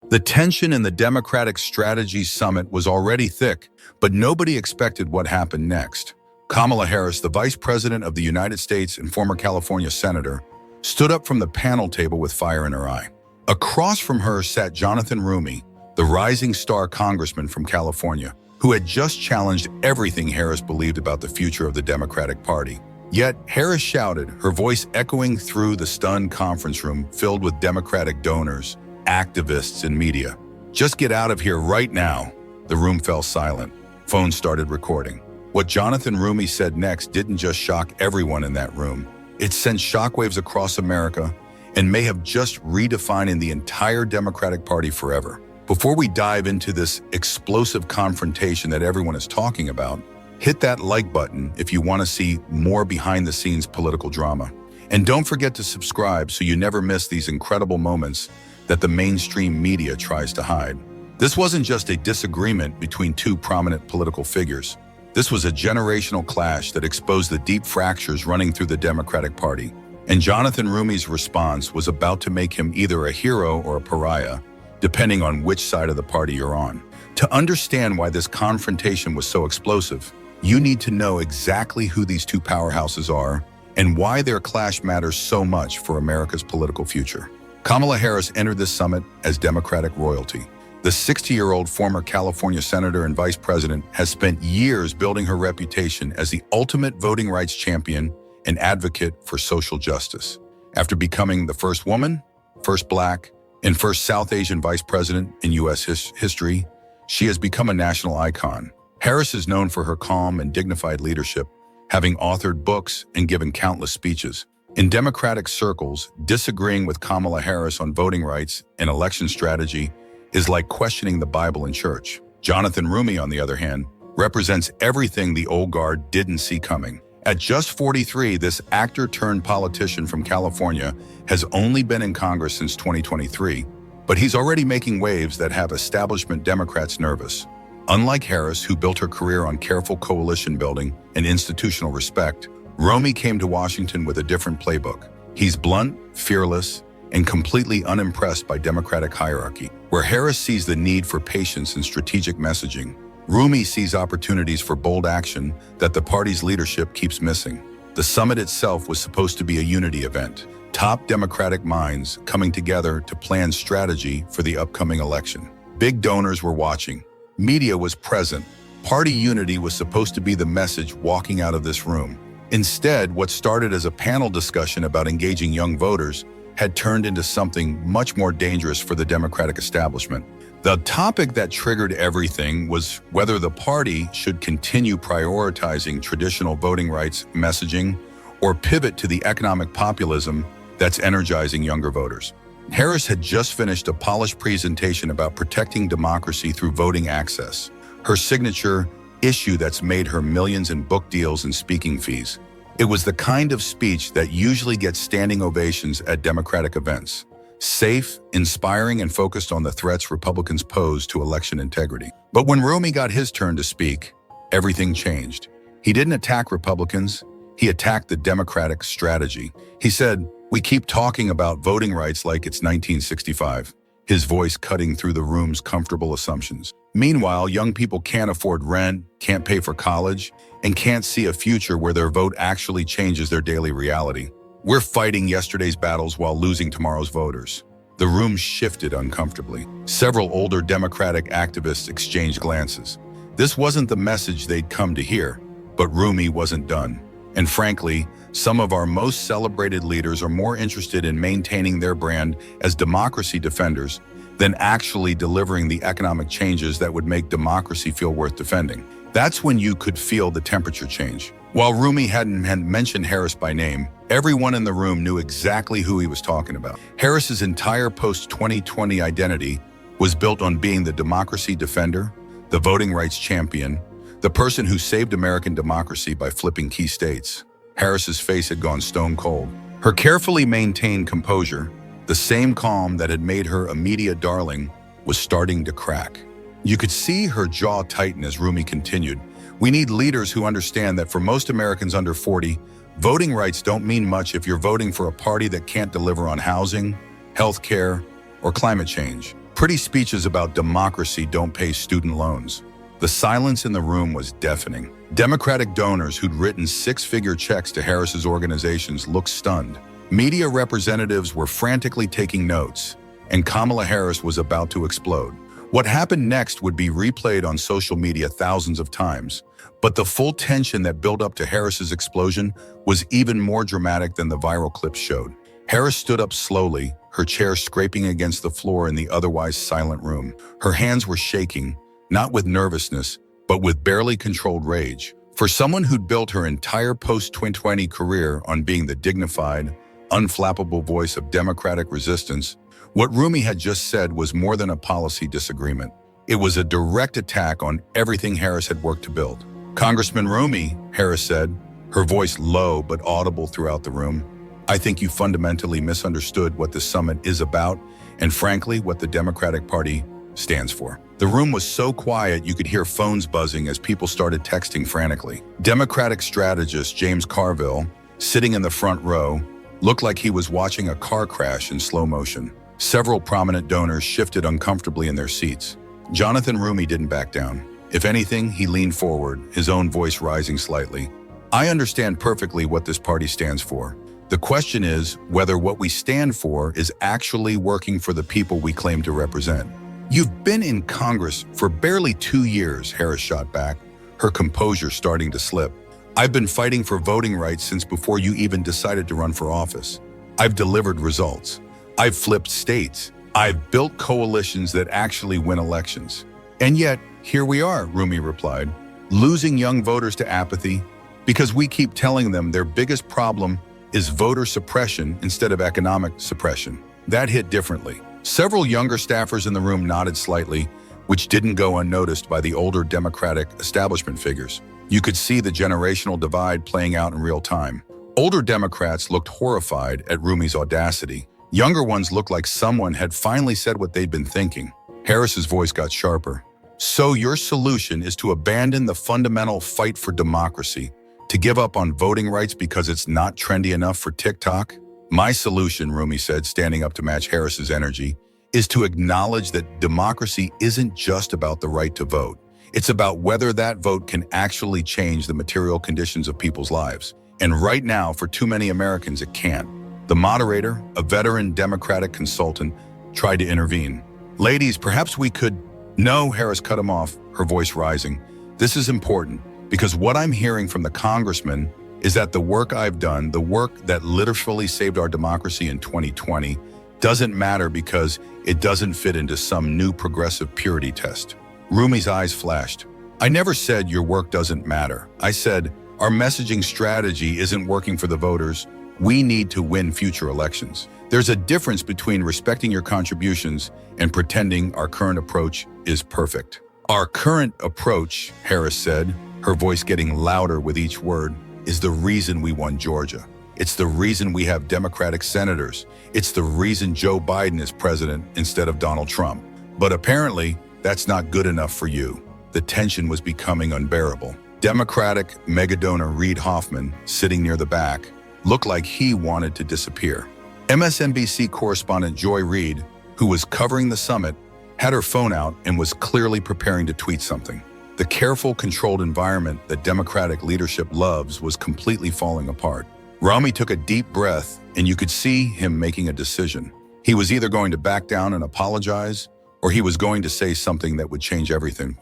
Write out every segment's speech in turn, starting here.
The tension in the Democratic Strategy Summit was already thick, but nobody expected what happened next. Kamala Harris, the Vice President of the United States and former California Senator, stood up from the panel table with fire in her eye. Across from her sat Jonathan Roumie, the rising star congressman from California, who had just challenged everything Harris believed about the future of the Democratic Party. Yet, Harris shouted, her voice echoing through the stunned conference room filled with Democratic donors, activists, and media. "Just get out of here right now." The room fell silent. Phones started recording. What Jonathan Roumie said next didn't just shock everyone in that room. It sent shockwaves across America and may have just redefined the entire Democratic Party forever. Before we dive into this explosive confrontation that everyone is talking about, hit that like button if you want to see more behind-the-scenes political drama. And don't forget to subscribe so you never miss these incredible moments that the mainstream media tries to hide. This wasn't just a disagreement between two prominent political figures. This was a generational clash that exposed the deep fractures running through the Democratic Party. And Jonathan Roumie's response was about to make him either a hero or a pariah, depending on which side of the party you're on. To understand why this confrontation was so explosive, you need to know exactly who these two powerhouses are and why their clash matters so much for America's political future. Kamala Harris entered this summit as Democratic royalty. The 60-year-old former California senator and vice president has spent years building her reputation as the ultimate voting rights champion and advocate for social justice. After becoming the first woman, first Black, and first South Asian vice president in U.S. history, she has become a national icon. Harris is known for her calm and dignified leadership, having authored books and given countless speeches. In Democratic circles, disagreeing with Kamala Harris on voting rights and election strategy is like questioning the Bible in church. Jonathan Roumie, on the other hand, represents everything the old guard didn't see coming. At just 43, this actor-turned-politician from California has only been in Congress since 2023, but he's already making waves that have establishment Democrats nervous. Unlike Harris, who built her career on careful coalition building and institutional respect, Roumie came to Washington with a different playbook. He's blunt, fearless, and completely unimpressed by Democratic hierarchy. Where Harris sees the need for patience and strategic messaging, Roumie sees opportunities for bold action that the party's leadership keeps missing. The summit itself was supposed to be a unity event, top Democratic minds coming together to plan strategy for the upcoming election. Big donors were watching. Media was present. Party unity was supposed to be the message walking out of this room. Instead, what started as a panel discussion about engaging young voters had turned into something much more dangerous for the Democratic establishment. The topic that triggered everything was whether the party should continue prioritizing traditional voting rights messaging or pivot to the economic populism that's energizing younger voters. Harris had just finished a polished presentation about protecting democracy through voting access, her signature issue that's made her millions in book deals and speaking fees. It was the kind of speech that usually gets standing ovations at Democratic events. Safe, inspiring, and focused on the threats Republicans pose to election integrity. But when Roumie got his turn to speak, everything changed. He didn't attack Republicans, he attacked the Democratic strategy. He said, "We keep talking about voting rights like it's 1965. His voice cutting through the room's comfortable assumptions. Meanwhile, young people can't afford rent, can't pay for college, and can't see a future where their vote actually changes their daily reality. We're fighting yesterday's battles while losing tomorrow's voters." The room shifted uncomfortably. Several older Democratic activists exchanged glances. This wasn't the message they'd come to hear, but Roumie wasn't done. And frankly, some of our most celebrated leaders are more interested in maintaining their brand as democracy defenders than actually delivering the economic changes that would make democracy feel worth defending. That's when you could feel the temperature change. While Roumie hadn't mentioned Harris by name, everyone in the room knew exactly who he was talking about. Harris's entire post-2020 identity was built on being the democracy defender, the voting rights champion, the person who saved American democracy by flipping key states. Harris's face had gone stone cold. Her carefully maintained composure, the same calm that had made her a media darling, was starting to crack. You could see her jaw tighten as Roumie continued. "We need leaders who understand that for most Americans under 40, voting rights don't mean much if you're voting for a party that can't deliver on housing, health care, or climate change. Pretty speeches about democracy don't pay student loans. The silence in the room was deafening. Democratic donors who'd written six-figure checks to Harris's organizations looked stunned. Media representatives were frantically taking notes, and Kamala Harris was about to explode. What happened next would be replayed on social media thousands of times, but the full tension that built up to Harris's explosion was even more dramatic than the viral clips showed. Harris stood up slowly, her chair scraping against the floor in the otherwise silent room. Her hands were shaking, not with nervousness, but with barely controlled rage. For someone who'd built her entire post-2020 career on being the dignified, unflappable voice of Democratic resistance, what Roumie had just said was more than a policy disagreement. It was a direct attack on everything Harris had worked to build. "Congressman Roumie," Harris said, her voice low but audible throughout the room, "I think you fundamentally misunderstood what this summit is about and, frankly, what the Democratic Party stands for." The room was so quiet you could hear phones buzzing as people started texting frantically. Democratic strategist James Carville, sitting in the front row, looked like he was watching a car crash in slow motion. Several prominent donors shifted uncomfortably in their seats. Jonathan Roumie didn't back down. If anything, he leaned forward, his own voice rising slightly. "I understand perfectly what this party stands for. The question is whether what we stand for is actually working for the people we claim to represent." "You've been in Congress for barely 2 years," Harris shot back, her composure starting to slip. "I've been fighting for voting rights since before you even decided to run for office. I've delivered results. I've flipped states. I've built coalitions that actually win elections. And yet, here we are," Roumie replied, "losing young voters to apathy because we keep telling them their biggest problem is voter suppression instead of economic suppression." That hit differently. Several younger staffers in the room nodded slightly, which didn't go unnoticed by the older Democratic establishment figures. You could see the generational divide playing out in real time. Older Democrats looked horrified at Roumie's audacity. Younger ones looked like someone had finally said what they'd been thinking. Harris's voice got sharper. "So your solution is to abandon the fundamental fight for democracy, to give up on voting rights because it's not trendy enough for TikTok?" "My solution," Roumie said, standing up to match Harris's energy, "is to acknowledge that democracy isn't just about the right to vote. It's about whether that vote can actually change the material conditions of people's lives. And right now, for too many Americans, it can't." The moderator, a veteran Democratic consultant, tried to intervene. "Ladies, perhaps we could—" "No," Harris cut him off, her voice rising. "This is important, because what I'm hearing from the congressman is that the work I've done, the work that literally saved our democracy in 2020, doesn't matter because it doesn't fit into some new progressive purity test." Roumie's eyes flashed. "I never said your work doesn't matter. I said our messaging strategy isn't working for the voters. We need to win future elections. There's a difference between respecting your contributions and pretending our current approach is perfect." "Our current approach," Harris said, her voice getting louder with each word, "is the reason we won Georgia. It's the reason we have Democratic senators. It's the reason Joe Biden is president instead of Donald Trump. But apparently, that's not good enough for you." The tension was becoming unbearable. Democratic megadonor Reid Hoffman, sitting near the back, looked like he wanted to disappear. MSNBC correspondent Joy Reid, who was covering the summit, had her phone out and was clearly preparing to tweet something. The careful, controlled environment that Democratic leadership loves was completely falling apart. Roumie took a deep breath, and you could see him making a decision. He was either going to back down and apologize, or he was going to say something that would change everything.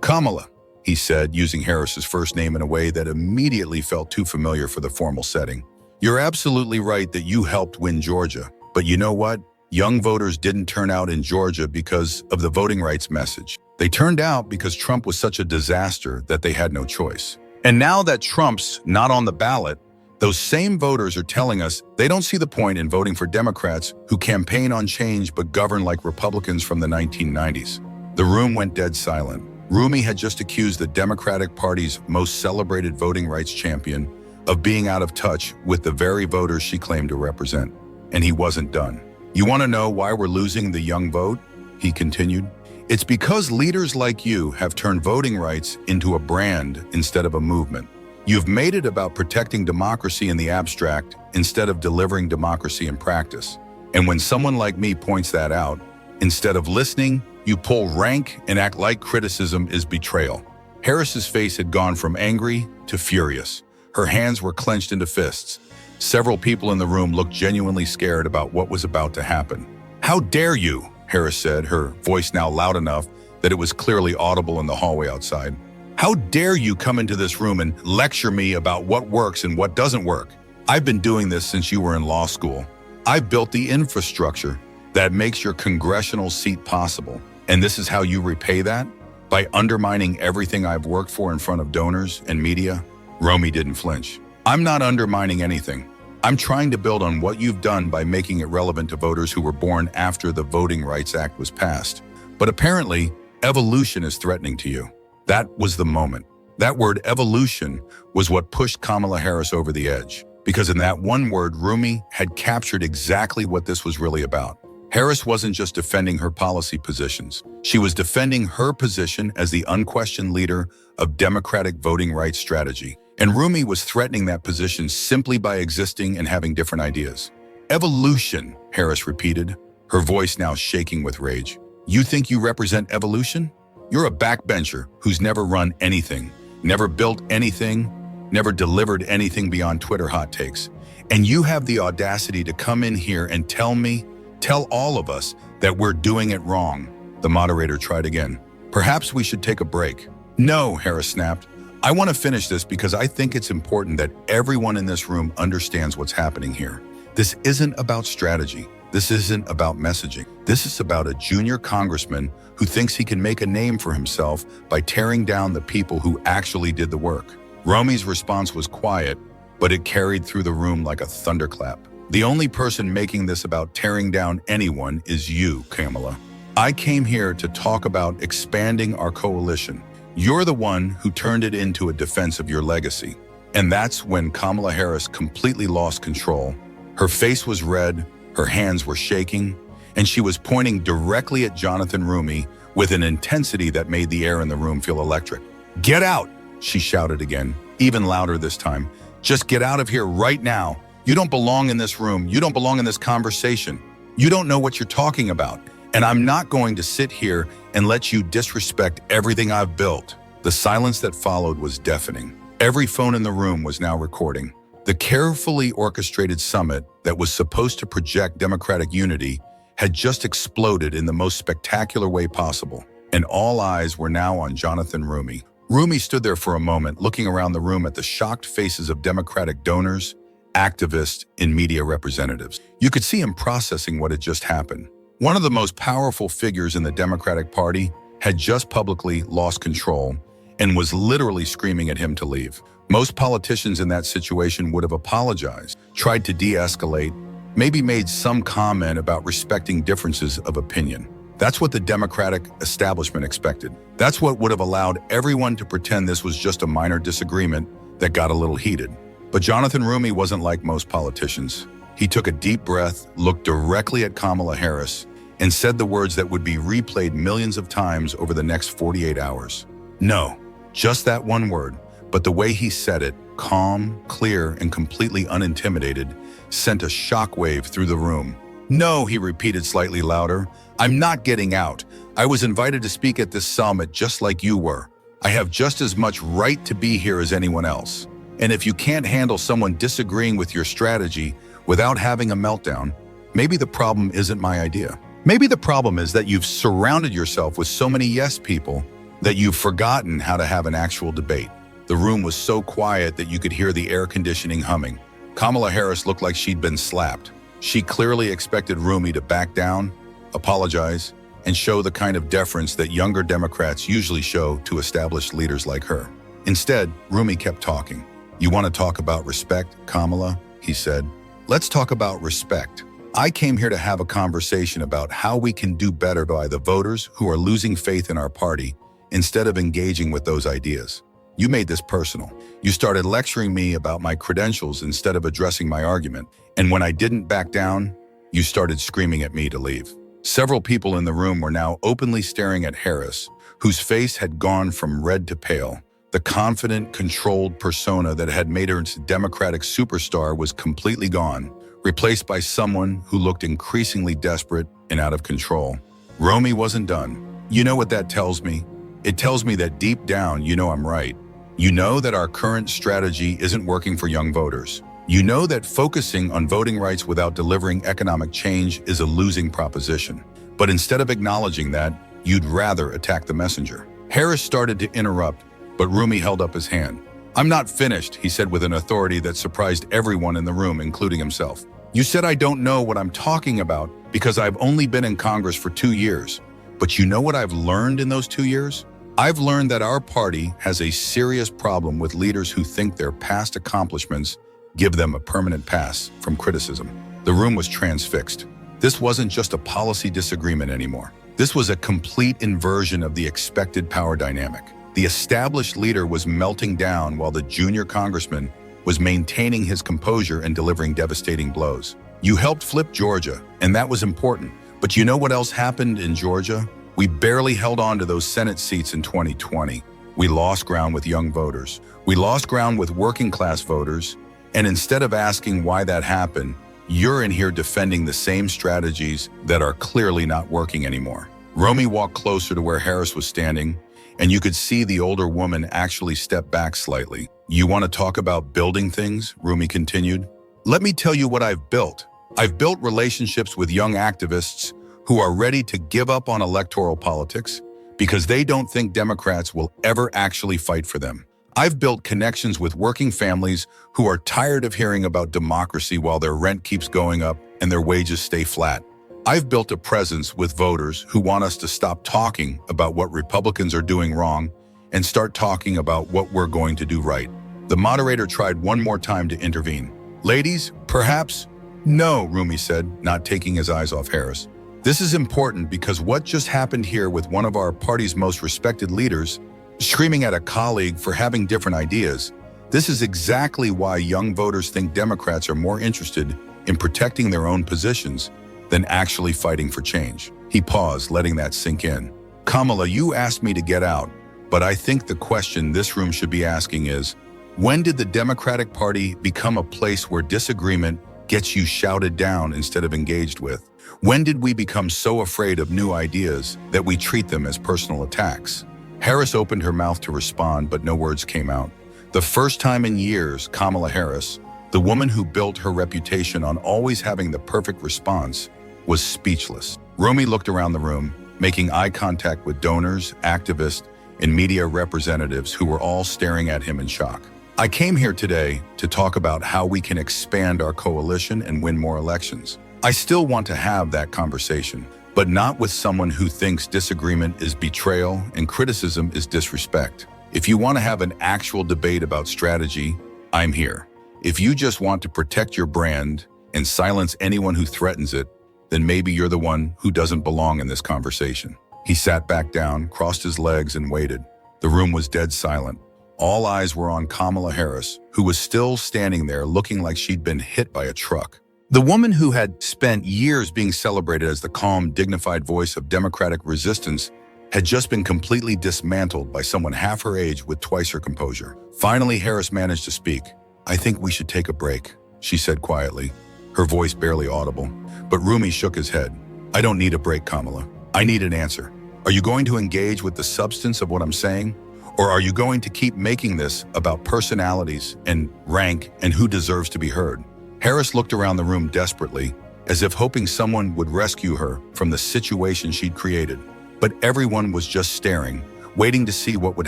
"Kamala," he said, using Harris's first name in a way that immediately felt too familiar for the formal setting. "You're absolutely right that you helped win Georgia. But you know what? Young voters didn't turn out in Georgia because of the voting rights message. They turned out because Trump was such a disaster that they had no choice. And now that Trump's not on the ballot, those same voters are telling us they don't see the point in voting for Democrats who campaign on change but govern like Republicans from the 1990s. The room went dead silent. Roumie had just accused the Democratic Party's most celebrated voting rights champion of being out of touch with the very voters she claimed to represent. And he wasn't done. "You want to know why we're losing the young vote?" he continued. "It's because leaders like you have turned voting rights into a brand instead of a movement. You've made it about protecting democracy in the abstract instead of delivering democracy in practice. And when someone like me points that out, Instead of listening, you pull rank and act like criticism is betrayal. Harris's face had gone from angry to furious. Her hands were clenched into fists. Several people in the room looked genuinely scared about what was about to happen. "How dare you?" Harris said, her voice now loud enough that it was clearly audible in the hallway outside. "How dare you come into this room and lecture me about what works and what doesn't work? I've been doing this since you were in law school. I built the infrastructure that makes your congressional seat possible. And this is how you repay that? By undermining everything I've worked for in front of donors and media?" Roumie didn't flinch. "I'm not undermining anything. I'm trying to build on what you've done by making it relevant to voters who were born after the Voting Rights Act was passed. But apparently, evolution is threatening to you." That was the moment. That word evolution was what pushed Kamala Harris over the edge. Because in that one word, Roumie had captured exactly what this was really about. Harris wasn't just defending her policy positions. She was defending her position as the unquestioned leader of Democratic voting rights strategy. And Roumie was threatening that position simply by existing and having different ideas. "Evolution," Harris repeated, her voice now shaking with rage. "You think you represent evolution? You're a backbencher who's never run anything, never built anything, never delivered anything beyond Twitter hot takes. And you have the audacity to come in here and tell all of us that we're doing it wrong." The moderator tried again. "Perhaps we should take a break." "No," Harris snapped. "I want to finish this because I think it's important that everyone in this room understands what's happening here. This isn't about strategy. This isn't about messaging. This is about a junior congressman who thinks he can make a name for himself by tearing down the people who actually did the work." Roumie's response was quiet, but it carried through the room like a thunderclap. "The only person making this about tearing down anyone is you, Kamala. I came here to talk about expanding our coalition. You're the one who turned it into a defense of your legacy." And that's when Kamala Harris completely lost control. Her face was red, her hands were shaking, and she was pointing directly at Jonathan Roumie with an intensity that made the air in the room feel electric. "Get out!" she shouted again, even louder this time. "Just get out of here right now. You don't belong in this room. You don't belong in this conversation. You don't know what you're talking about. And I'm not going to sit here and let you disrespect everything I've built." The silence that followed was deafening. Every phone in the room was now recording. The carefully orchestrated summit that was supposed to project Democratic unity had just exploded in the most spectacular way possible. And all eyes were now on Jonathan Roumie. Roumie stood there for a moment, looking around the room at the shocked faces of Democratic donors, activists, and media representatives. You could see him processing what had just happened. One of the most powerful figures in the Democratic Party had just publicly lost control and was literally screaming at him to leave. Most politicians in that situation would have apologized, tried to de-escalate, maybe made some comment about respecting differences of opinion. That's what the Democratic establishment expected. That's what would have allowed everyone to pretend this was just a minor disagreement that got a little heated. But Jonathan Roumie wasn't like most politicians. He took a deep breath, looked directly at Kamala Harris, and said the words that would be replayed millions of times over the next 48 hours. No, just that one word, but the way he said it, calm, clear, and completely unintimidated, sent a shockwave through the room. "No," he repeated slightly louder, "I'm not getting out. I was invited to speak at this summit just like you were. I have just as much right to be here as anyone else. And if you can't handle someone disagreeing with your strategy without having a meltdown, maybe the problem isn't my idea. Maybe the problem is that you've surrounded yourself with so many yes people that you've forgotten how to have an actual debate." The room was so quiet that you could hear the air conditioning humming. Kamala Harris looked like she'd been slapped. She clearly expected Roumie to back down, apologize, and show the kind of deference that younger Democrats usually show to established leaders like her. Instead, Roumie kept talking. "You want to talk about respect, Kamala?" he said. "Let's talk about respect. I came here to have a conversation about how we can do better by the voters who are losing faith in our party instead of engaging with those ideas. You made this personal. You started lecturing me about my credentials instead of addressing my argument. And when I didn't back down, you started screaming at me to leave." Several people in the room were now openly staring at Harris, whose face had gone from red to pale. The confident, controlled persona that had made her into Democratic superstar was completely gone, replaced by someone who looked increasingly desperate and out of control. Roumie wasn't done. You know what that tells me? It tells me that deep down, you know I'm right. You know that our current strategy isn't working for young voters. You know that focusing on voting rights without delivering economic change is a losing proposition. But instead of acknowledging that, you'd rather attack the messenger. Harris started to interrupt, but Roumie held up his hand. "I'm not finished," he said with an authority that surprised everyone in the room, including himself. "You said I don't know what I'm talking about because I've only been in Congress for 2 years. But you know what I've learned in those 2 years? I've learned that our party has a serious problem with leaders who think their past accomplishments give them a permanent pass from criticism." The room was transfixed. This wasn't just a policy disagreement anymore. This was a complete inversion of the expected power dynamic. The established leader was melting down while the junior congressman was maintaining his composure and delivering devastating blows. "You helped flip Georgia, and that was important. But you know what else happened in Georgia? We barely held on to those Senate seats in 2020. We lost ground with young voters. We lost ground with working class voters. And instead of asking why that happened, you're in here defending the same strategies that are clearly not working anymore." Roumie walked closer to where Harris was standing, and you could see the older woman actually step back slightly. "You want to talk about building things?" Roumie continued. "Let me tell you what I've built. I've built relationships with young activists who are ready to give up on electoral politics because they don't think Democrats will ever actually fight for them. I've built connections with working families who are tired of hearing about democracy while their rent keeps going up and their wages stay flat. I've built a presence with voters who want us to stop talking about what Republicans are doing wrong and start talking about what we're going to do right." The moderator tried one more time to intervene. "Ladies, perhaps?" "No," Roumie said, not taking his eyes off Harris. "This is important because what just happened here with one of our party's most respected leaders screaming at a colleague for having different ideas, this is exactly why young voters think Democrats are more interested in protecting their own positions than actually fighting for change." He paused, letting that sink in. "Kamala, you asked me to get out, but I think the question this room should be asking is, when did the Democratic Party become a place where disagreement gets you shouted down instead of engaged with? When did we become so afraid of new ideas that we treat them as personal attacks?" Harris opened her mouth to respond, but no words came out. The first time in years, Kamala Harris, the woman who built her reputation on always having the perfect response, was speechless. Roumie looked around the room, making eye contact with donors, activists, and media representatives who were all staring at him in shock. "I came here today to talk about how we can expand our coalition and win more elections. I still want to have that conversation, but not with someone who thinks disagreement is betrayal and criticism is disrespect. If you want to have an actual debate about strategy, I'm here. If you just want to protect your brand and silence anyone who threatens it, then maybe you're the one who doesn't belong in this conversation." He sat back down, crossed his legs, and waited. The room was dead silent. All eyes were on Kamala Harris, who was still standing there looking like she'd been hit by a truck. The woman who had spent years being celebrated as the calm, dignified voice of Democratic resistance had just been completely dismantled by someone half her age with twice her composure. Finally, Harris managed to speak. "I think we should take a break," she said quietly, her voice barely audible. But Roumie shook his head. "I don't need a break, Kamala. I need an answer. Are you going to engage with the substance of what I'm saying? Or are you going to keep making this about personalities and rank and who deserves to be heard?" Harris looked around the room desperately, as if hoping someone would rescue her from the situation she'd created. But everyone was just staring, waiting to see what would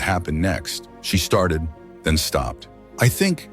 happen next. She started, then stopped. I think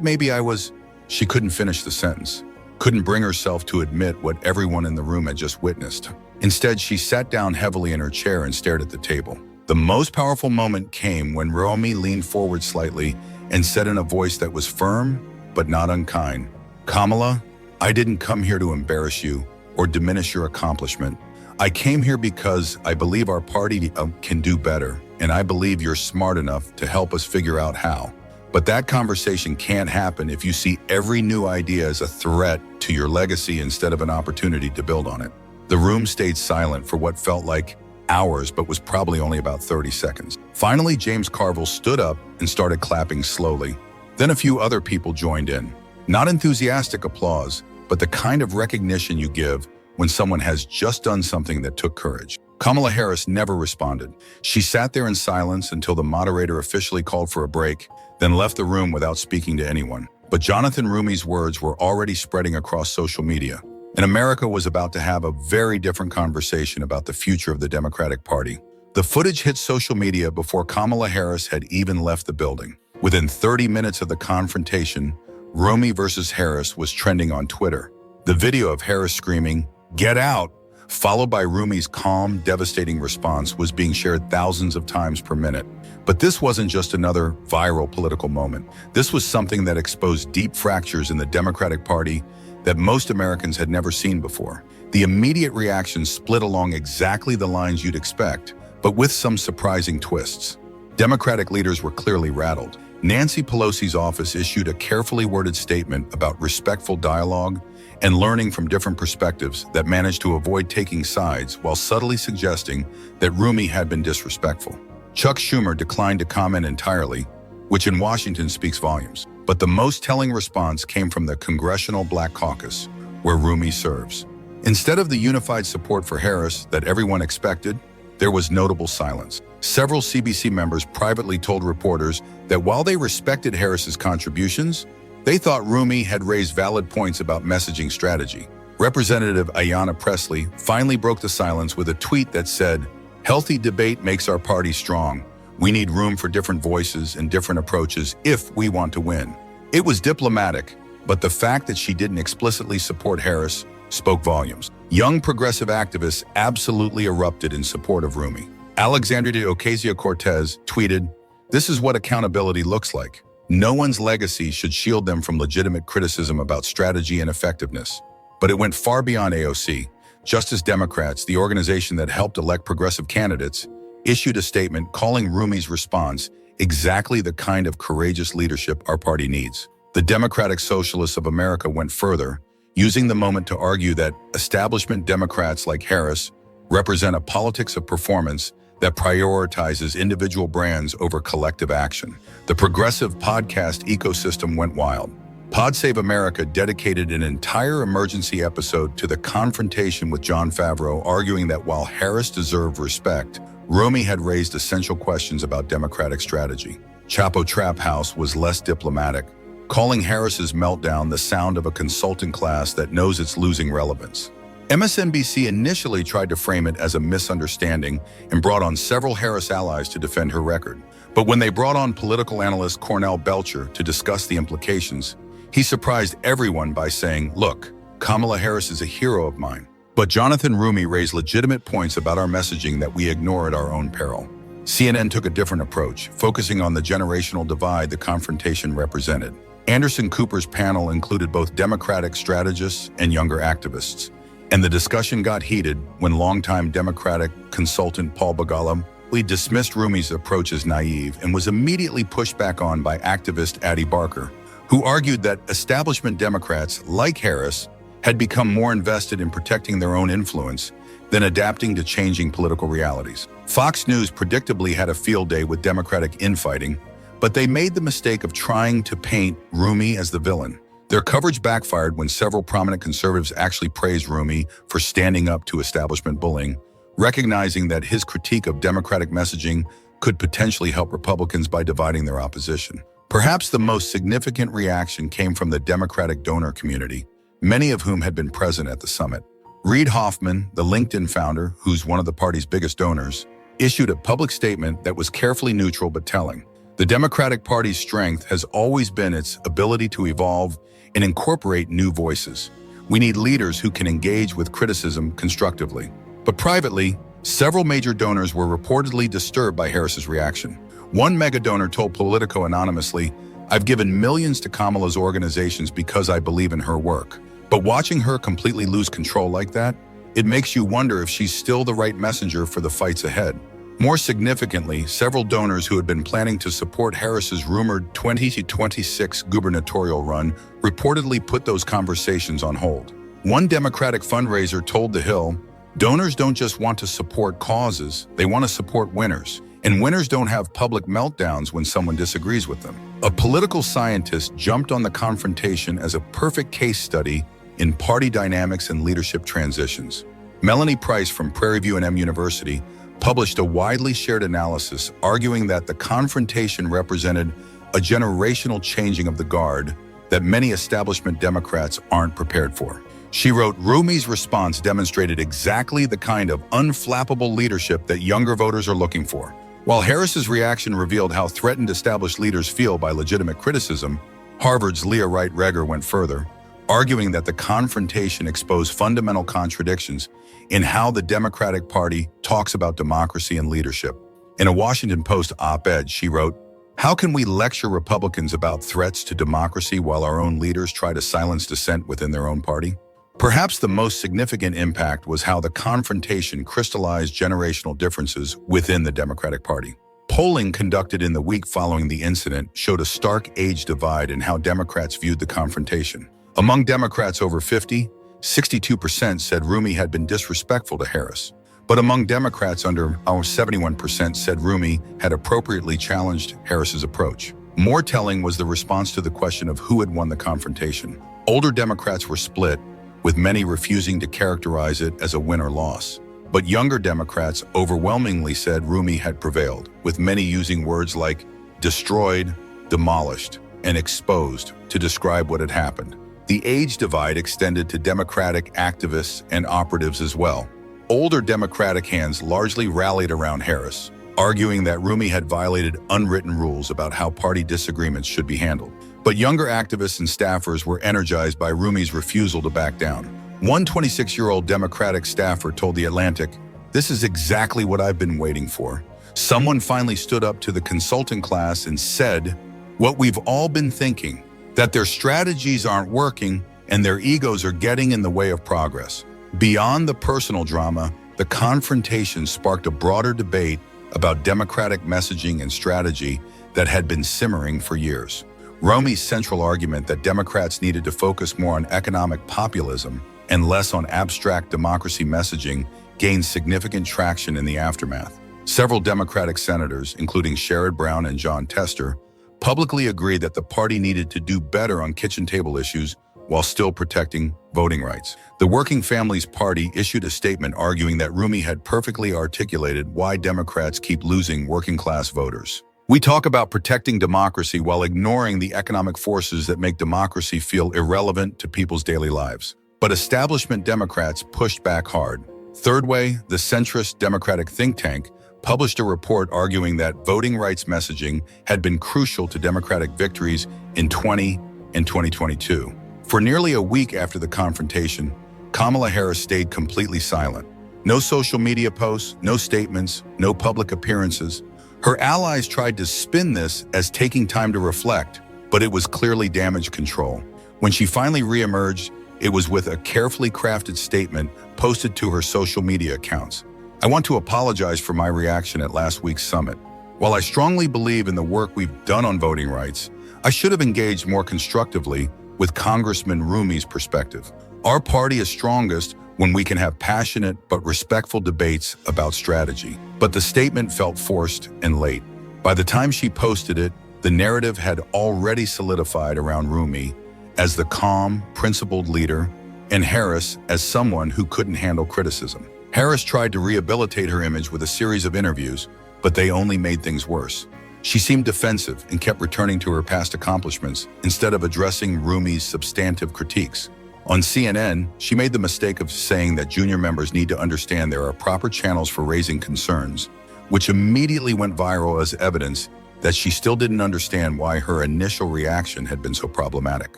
maybe I was..." She couldn't finish the sentence, couldn't bring herself to admit what everyone in the room had just witnessed. Instead, she sat down heavily in her chair and stared at the table. The most powerful moment came when Roumie leaned forward slightly and said in a voice that was firm but not unkind, "Kamala, I didn't come here to embarrass you or diminish your accomplishment. I came here because I believe our party can do better, and I believe you're smart enough to help us figure out how. But that conversation can't happen if you see every new idea as a threat to your legacy instead of an opportunity to build on it." The room stayed silent for what felt like hours, but was probably only about 30 seconds. Finally, James Carville stood up and started clapping slowly. Then a few other people joined in. Not enthusiastic applause, but the kind of recognition you give when someone has just done something that took courage. Kamala Harris never responded. She sat there in silence until the moderator officially called for a break, then left the room without speaking to anyone. But Jonathan Roumie's words were already spreading across social media, and America was about to have a very different conversation about the future of the Democratic Party. The footage hit social media before Kamala Harris had even left the building. Within 30 minutes of the confrontation, Roumie versus Harris was trending on Twitter. The video of Harris screaming, "Get out!" followed by Roumie's calm, devastating response, was being shared thousands of times per minute. But this wasn't just another viral political moment. This was something that exposed deep fractures in the Democratic Party that most Americans had never seen before. The immediate reaction split along exactly the lines you'd expect, but with some surprising twists. Democratic leaders were clearly rattled. Nancy Pelosi's office issued a carefully worded statement about respectful dialogue and learning from different perspectives that managed to avoid taking sides while subtly suggesting that Roumie had been disrespectful. Chuck Schumer declined to comment entirely, which in Washington speaks volumes. But the most telling response came from the Congressional Black Caucus, where Roumie serves. Instead of the unified support for Harris that everyone expected, there was notable silence. Several CBC members privately told reporters that while they respected Harris's contributions, they thought Roumie had raised valid points about messaging strategy. Representative Ayanna Pressley finally broke the silence with a tweet that said, "Healthy debate makes our party strong. We need room for different voices and different approaches if we want to win." It was diplomatic, but the fact that she didn't explicitly support Harris spoke volumes. Young progressive activists absolutely erupted in support of Roumie. Alexandria Ocasio-Cortez tweeted, "This is what accountability looks like. No one's legacy should shield them from legitimate criticism about strategy and effectiveness." But it went far beyond AOC. Justice Democrats, the organization that helped elect progressive candidates, issued a statement calling Roumie's response exactly the kind of courageous leadership our party needs. The Democratic Socialists of America went further, using the moment to argue that establishment Democrats like Harris represent a politics of performance that prioritizes individual brands over collective action. The progressive podcast ecosystem went wild. Pod Save America dedicated an entire emergency episode to the confrontation with Jon Favreau, arguing that while Harris deserved respect, Roumie had raised essential questions about Democratic strategy. Chapo Trap House was less diplomatic, calling Harris's meltdown the sound of a consulting class that knows it's losing relevance. MSNBC initially tried to frame it as a misunderstanding and brought on several Harris allies to defend her record. But when they brought on political analyst Cornell Belcher to discuss the implications, he surprised everyone by saying, "Look, Kamala Harris is a hero of mine." But Jonathan Roumie raised legitimate points about our messaging that we ignore at our own peril. CNN took a different approach, focusing on the generational divide the confrontation represented. Anderson Cooper's panel included both Democratic strategists and younger activists. And the discussion got heated when longtime Democratic consultant Paul Begala dismissed Roumie's approach as naive and was immediately pushed back on by activist Addie Barker, who argued that establishment Democrats, like Harris, had become more invested in protecting their own influence than adapting to changing political realities. Fox News predictably had a field day with Democratic infighting, but they made the mistake of trying to paint Roumie as the villain. Their coverage backfired when several prominent conservatives actually praised Roumie for standing up to establishment bullying, recognizing that his critique of Democratic messaging could potentially help Republicans by dividing their opposition. Perhaps the most significant reaction came from the Democratic donor community, many of whom had been present at the summit. Reid Hoffman, the LinkedIn founder, who's one of the party's biggest donors, issued a public statement that was carefully neutral but telling. The Democratic Party's strength has always been its ability to evolve and incorporate new voices. We need leaders who can engage with criticism constructively. But privately, several major donors were reportedly disturbed by Harris's reaction. One mega donor told Politico anonymously, "I've given millions to Kamala's organizations because I believe in her work. But watching her completely lose control like that, it makes you wonder if she's still the right messenger for the fights ahead." More significantly, several donors who had been planning to support Harris's rumored 2026 gubernatorial run reportedly put those conversations on hold. One Democratic fundraiser told The Hill, "Donors don't just want to support causes, they want to support winners. And winners don't have public meltdowns when someone disagrees with them." A political scientist jumped on the confrontation as a perfect case study in party dynamics and leadership transitions. Melanie Price from Prairie View and University published a widely shared analysis arguing that the confrontation represented a generational changing of the guard that many establishment Democrats aren't prepared for. She wrote, "Roumie's response demonstrated exactly the kind of unflappable leadership that younger voters are looking for." While Harris's reaction revealed how threatened established leaders feel by legitimate criticism, Harvard's Leah Wright Reger went further, arguing that the confrontation exposed fundamental contradictions in how the Democratic Party talks about democracy and leadership. In a Washington Post op-ed, she wrote, "How can we lecture Republicans about threats to democracy while our own leaders try to silence dissent within their own party?" Perhaps the most significant impact was how the confrontation crystallized generational differences within the Democratic Party. Polling conducted in the week following the incident showed a stark age divide in how Democrats viewed the confrontation. Among Democrats over 50, 62% said Roumie had been disrespectful to Harris. But among Democrats under 71% said Roumie had appropriately challenged Harris's approach. More telling was the response to the question of who had won the confrontation. Older Democrats were split, with many refusing to characterize it as a win or loss. But younger Democrats overwhelmingly said Roumie had prevailed, with many using words like destroyed, demolished, and exposed to describe what had happened. The age divide extended to Democratic activists and operatives as well. Older Democratic hands largely rallied around Harris, arguing that Roumie had violated unwritten rules about how party disagreements should be handled. But younger activists and staffers were energized by Roumie's refusal to back down. One 26-year-old Democratic staffer told The Atlantic, "This is exactly what I've been waiting for. Someone finally stood up to the consultant class and said what we've all been thinking, that their strategies aren't working and their egos are getting in the way of progress." Beyond the personal drama, the confrontation sparked a broader debate about Democratic messaging and strategy that had been simmering for years. Roumie's central argument that Democrats needed to focus more on economic populism and less on abstract democracy messaging gained significant traction in the aftermath. Several Democratic senators, including Sherrod Brown and John Tester, publicly agreed that the party needed to do better on kitchen table issues while still protecting voting rights. The Working Families Party issued a statement arguing that Roumie had perfectly articulated why Democrats keep losing working-class voters. "We talk about protecting democracy while ignoring the economic forces that make democracy feel irrelevant to people's daily lives." But establishment Democrats pushed back hard. Third Way, the centrist Democratic think tank, published a report arguing that voting rights messaging had been crucial to Democratic victories in 2022. For nearly a week after the confrontation, Kamala Harris stayed completely silent. No social media posts, no statements, no public appearances. Her allies tried to spin this as taking time to reflect, but it was clearly damage control. When she finally reemerged, it was with a carefully crafted statement posted to her social media accounts. "I want to apologize for my reaction at last week's summit. While I strongly believe in the work we've done on voting rights, I should have engaged more constructively with Congressman Roumie's perspective. Our party is strongest when we can have passionate but respectful debates about strategy." But the statement felt forced and late. By the time she posted it, the narrative had already solidified around Roumie as the calm, principled leader, and Harris as someone who couldn't handle criticism. Harris tried to rehabilitate her image with a series of interviews, but they only made things worse. She seemed defensive and kept returning to her past accomplishments instead of addressing Roumie's substantive critiques. On CNN, she made the mistake of saying that junior members need to understand there are proper channels for raising concerns, which immediately went viral as evidence that she still didn't understand why her initial reaction had been so problematic.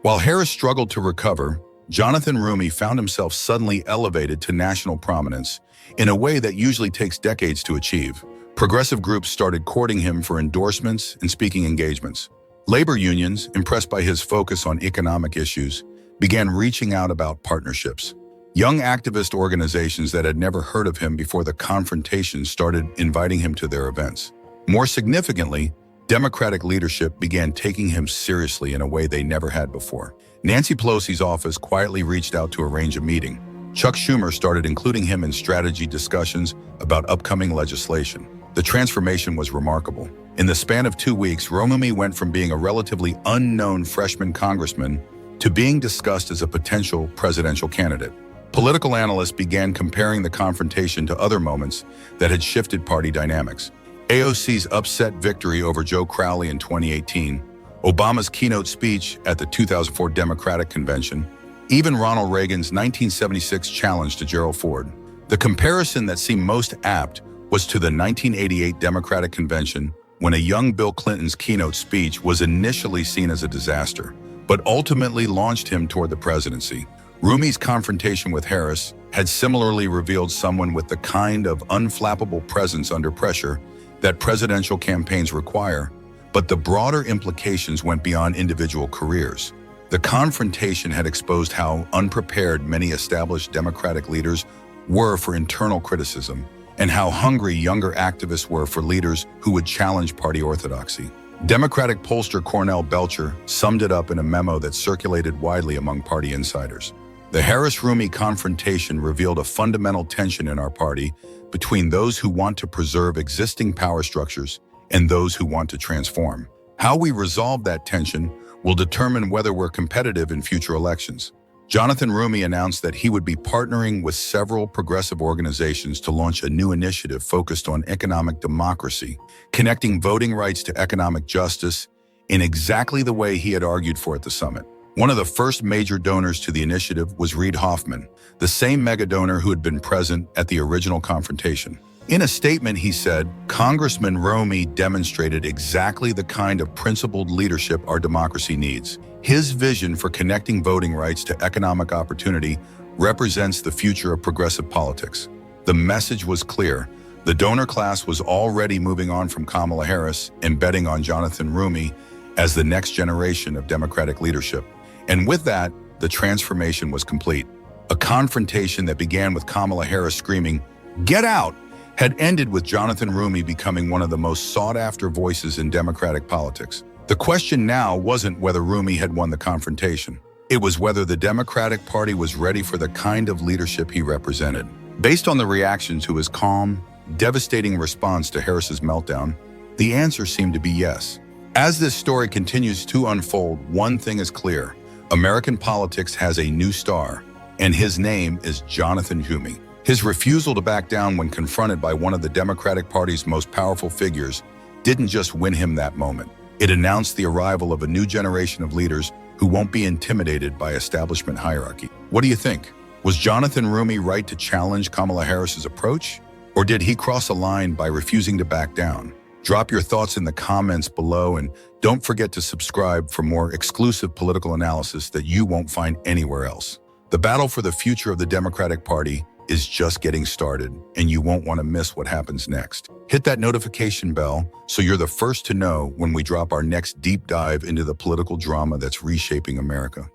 While Harris struggled to recover, Jonathan Roumie found himself suddenly elevated to national prominence in a way that usually takes decades to achieve. Progressive groups started courting him for endorsements and speaking engagements. Labor unions, impressed by his focus on economic issues, began reaching out about partnerships. Young activist organizations that had never heard of him before the confrontation started inviting him to their events. More significantly, Democratic leadership began taking him seriously in a way they never had before. Nancy Pelosi's office quietly reached out to arrange a meeting. Chuck Schumer started including him in strategy discussions about upcoming legislation. The transformation was remarkable. In the span of 2 weeks, Roumie went from being a relatively unknown freshman congressman to being discussed as a potential presidential candidate. Political analysts began comparing the confrontation to other moments that had shifted party dynamics. AOC's upset victory over Joe Crowley in 2018, Obama's keynote speech at the 2004 Democratic Convention, even Ronald Reagan's 1976 challenge to Gerald Ford. The comparison that seemed most apt was to the 1988 Democratic Convention, when a young Bill Clinton's keynote speech was initially seen as a disaster, but ultimately launched him toward the presidency. Roumie's confrontation with Harris had similarly revealed someone with the kind of unflappable presence under pressure that presidential campaigns require, but the broader implications went beyond individual careers. The confrontation had exposed how unprepared many established Democratic leaders were for internal criticism, and how hungry younger activists were for leaders who would challenge party orthodoxy. Democratic pollster Cornell Belcher summed it up in a memo that circulated widely among party insiders. The Harris-Roumie confrontation revealed a fundamental tension in our party between those who want to preserve existing power structures and those who want to transform. How we resolve that tension will determine whether we're competitive in future elections. Jonathan Roumie announced that he would be partnering with several progressive organizations to launch a new initiative focused on economic democracy, connecting voting rights to economic justice in exactly the way he had argued for at the summit. One of the first major donors to the initiative was Reid Hoffman, the same mega donor who had been present at the original confrontation. In a statement, he said, "Congressman Roumie demonstrated exactly the kind of principled leadership our democracy needs. His vision for connecting voting rights to economic opportunity represents the future of progressive politics." The message was clear. The donor class was already moving on from Kamala Harris and betting on Jonathan Roumie as the next generation of Democratic leadership. And with that, the transformation was complete. A confrontation that began with Kamala Harris screaming, "Get out!" had ended with Jonathan Roumie becoming one of the most sought-after voices in Democratic politics. The question now wasn't whether Roumie had won the confrontation. It was whether the Democratic Party was ready for the kind of leadership he represented. Based on the reaction to his calm, devastating response to Harris's meltdown, the answer seemed to be yes. As this story continues to unfold, one thing is clear. American politics has a new star, and his name is Jonathan Roumie. His refusal to back down when confronted by one of the Democratic Party's most powerful figures didn't just win him that moment. It announced the arrival of a new generation of leaders who won't be intimidated by establishment hierarchy. What do you think? Was Jonathan Roumie right to challenge Kamala Harris's approach? Or did he cross a line by refusing to back down? Drop your thoughts in the comments below, and don't forget to subscribe for more exclusive political analysis that you won't find anywhere else. The battle for the future of the Democratic Party is just getting started, and you won't want to miss what happens next. Hit that notification bell so you're the first to know when we drop our next deep dive into the political drama that's reshaping America.